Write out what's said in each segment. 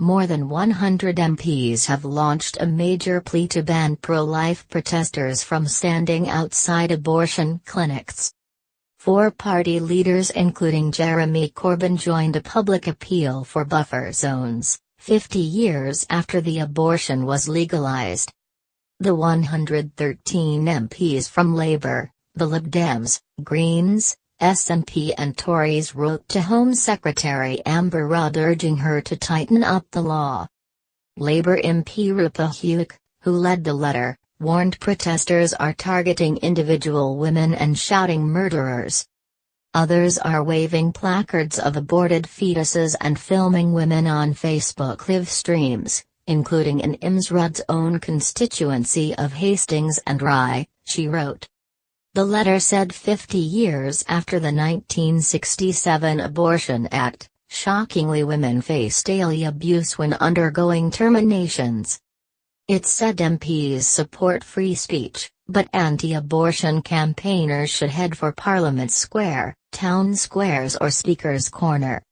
More than 100 MPs have launched a major plea to ban pro-life protesters from standing outside abortion clinics. 4 party leaders including Jeremy Corbyn joined a public appeal for buffer zones, 50 years after the abortion was legalized. The 113 MPs from Labour, the Lib Dems, Greens, SNP and Tories wrote to Home Secretary Amber Rudd urging her to tighten up the law. Labour MP Rupa Hewik, who led the letter, warned protesters are targeting individual women and shouting murderers. Others are waving placards of aborted fetuses and filming women on Facebook live streams, including in Ms Rudd's own constituency of Hastings and Rye, she wrote. The letter said 50 years after the 1967 Abortion Act, shockingly women face daily abuse when undergoing terminations. It said MPs support free speech, but anti-abortion campaigners should head for Parliament Square, town squares or Speaker's Corner.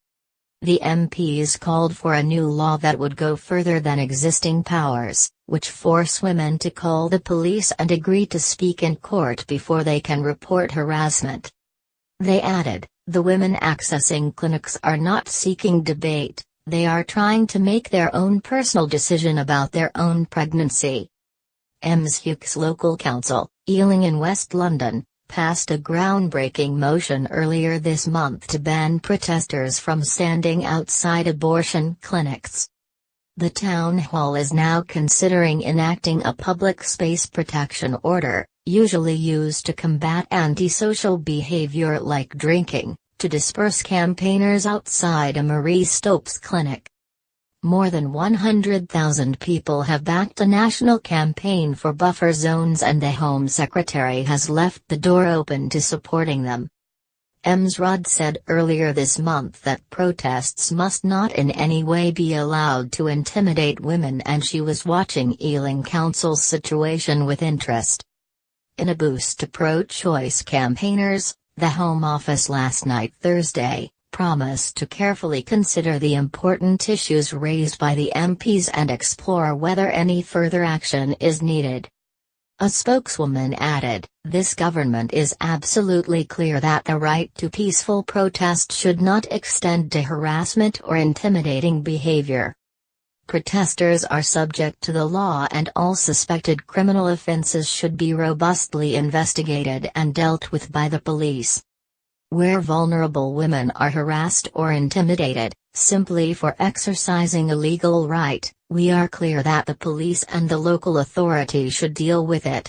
The MPs called for a new law that would go further than existing powers, which force women to call the police and agree to speak in court before they can report harassment. They added, the women accessing clinics are not seeking debate, they are trying to make their own personal decision about their own pregnancy. Ms Hewik's local council, Ealing in West London, passed a groundbreaking motion earlier this month to ban protesters from standing outside abortion clinics. The town hall is now considering enacting a public space protection order, usually used to combat antisocial behavior like drinking, to disperse campaigners outside a Marie Stopes clinic. More than 100,000 people have backed a national campaign for buffer zones and the Home Secretary has left the door open to supporting them. Ms Rudd said earlier this month that protests must not in any way be allowed to intimidate women and she was watching Ealing Council's situation with interest. In a boost to pro-choice campaigners, the Home Office last night Thursday, promised to carefully consider the important issues raised by the MPs and explore whether any further action is needed. A spokeswoman added, this government is absolutely clear that the right to peaceful protest should not extend to harassment or intimidating behavior. Protesters are subject to the law and all suspected criminal offenses should be robustly investigated and dealt with by the police. Where vulnerable women are harassed or intimidated, simply for exercising a legal right, we are clear that the police and the local authority should deal with it.